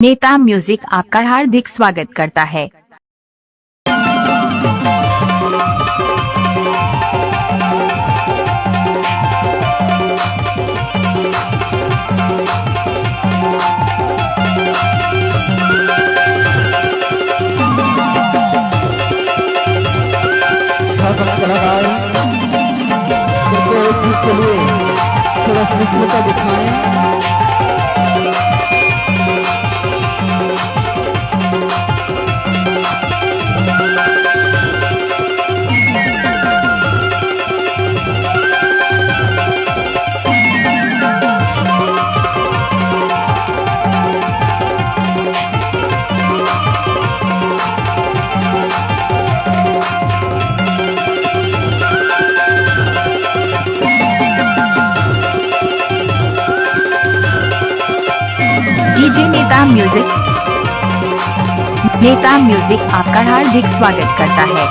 नेता म्यूजिक आपका हार्दिक स्वागत करता है। थोड़ा सूक्ष्मता दिखाएं। डीजे नेता म्यूजिक आपका हार्दिक स्वागत करता है।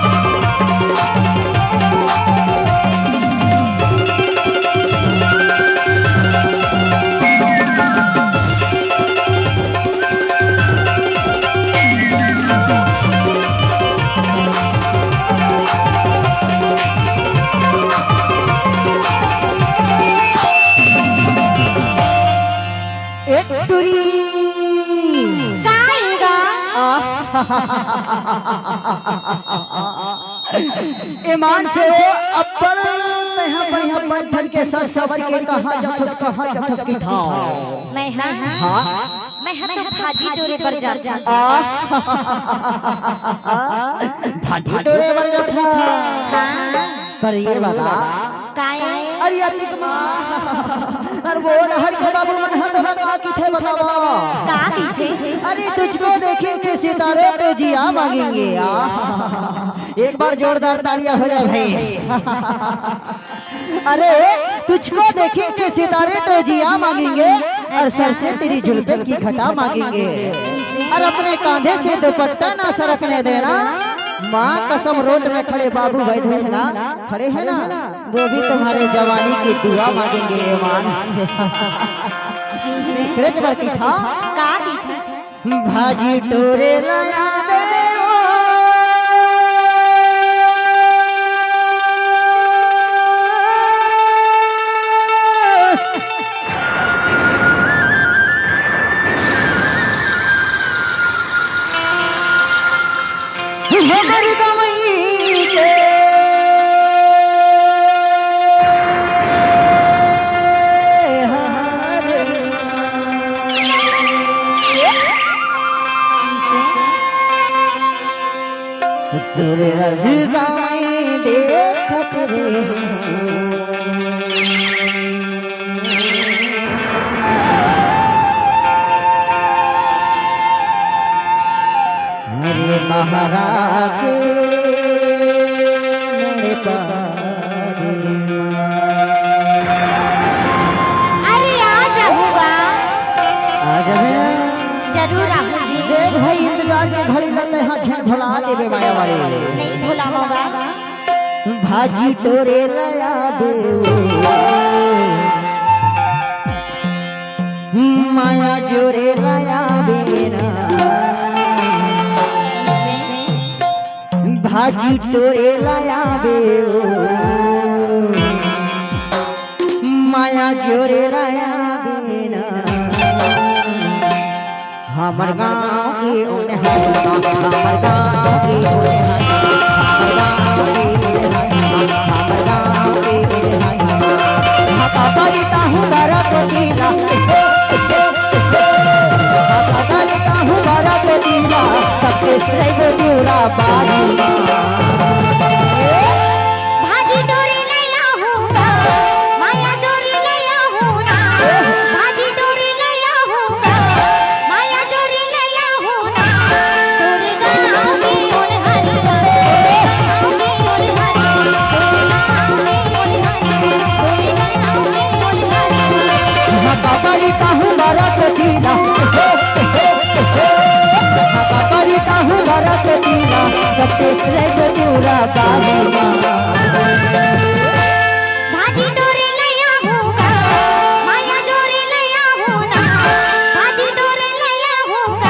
ईमान से अब्बल तहाँ बढ़िया पत्थर के साथ सवर के कहा जथस की था मैं तो भाजी टोरे पर जाता भाजी टोरे पर जाता पर ये बता अरे अधिक अरे वो हर के बाबू मन हर का की थे बताओ अरे तुझको देखेंगे सितारे तो जिया मांगेंगे एक बार जोरदार तालियां हो जाए भाई। अरे तुझको देखेंगे सितारे तो जिया मांगेंगे और सर से तेरी जुल्फे की घटा मांगेंगे और अपने कांधे से दुपट्टा ना सरकने देना। माँ कसम रोड में खड़े बाबू बैठे हैं ना खड़े हैं ना वो भी तुम्हारे जवानी की दुआ मांगेंगे ईमान से की था भाजी टोरे लाया तेरे रज़ा में देखत रे हरे महारा के मेरे अरे आ जाऊंगा जरूर आऊंगी। देख भाई इंतजार के घड़ी लगे हाँ झट झुला देवे माया वाले नहीं भुलाऊंगा। भाजी टोरे लाया माया जोरे लाया बेना भाजी टोरे लाया बे माया जोरे लाया बेना हमर गाँव की ओने हमर गाँव की ओने हमर गाँव की ओने माता करिता हूँ बारा को दीना माता करिता हूँ बारा को दीना सबके श्रेय दूरा पारी भाजी टोरे लाया हूँगा माया जोरी लाया हूँ ना भाजी टोरे लाया हूँगा माया जोरी लाया हूँ ना तोरे गाँव की ओर हरी तोरे गाँव की ओर हरी तोरे गाँव की ओर हरी माता करिता हूँ बारा को दीना माता करिता हूँ बारा को दीना सबके श्रेय दूरा पारी भाजी टोरे लाया हूँगा माया जोरी लाया हूँ ना भाजी टोरे लाया हूँगा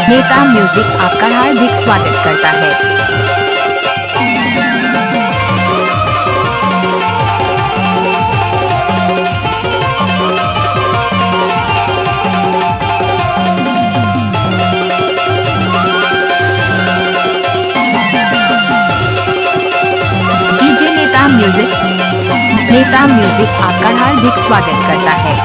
नेता म्यूजिक आपका हार्दिक स्वागत करता है। नेता म्यूजिक आपका हार्दिक स्वागत करता है।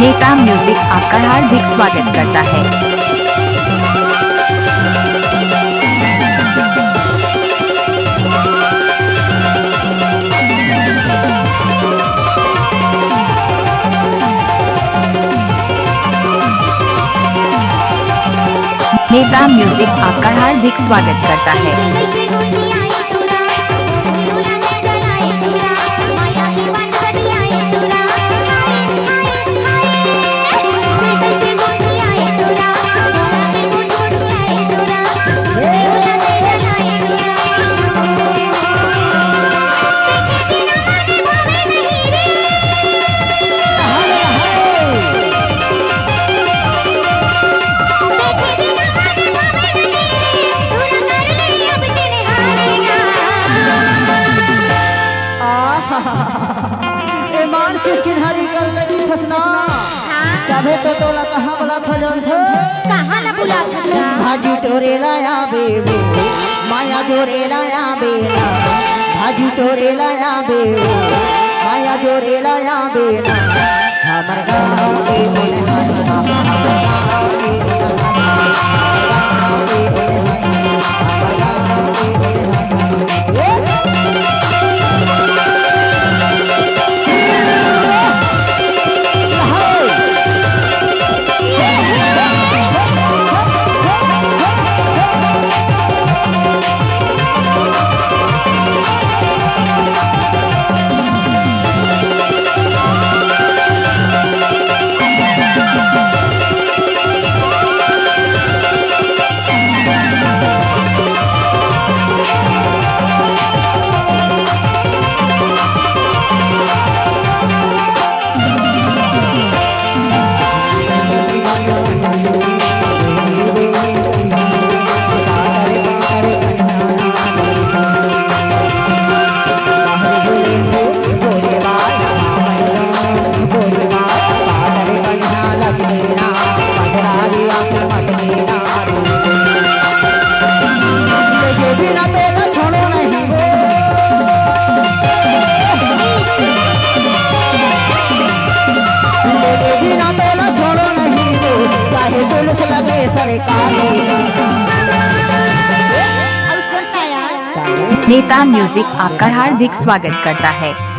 नेता म्यूजिक आपका हार्दिक स्वागत करता है। नेता म्यूजिक आपका हार्दिक स्वागत करता है। ईमान से चिन्हारी कर लगी फसना तबे तो तोला कहाँ बुला खजल थे कहाँ ला बुला था भाजी तोरे लाया बेबू माया जोरे लाया बेना भाजी तोरे लाया बेबू माया जोरे लाया बेना हमर गाँव के बोले नेता म्यूजिक आपका हार्दिक स्वागत करता है।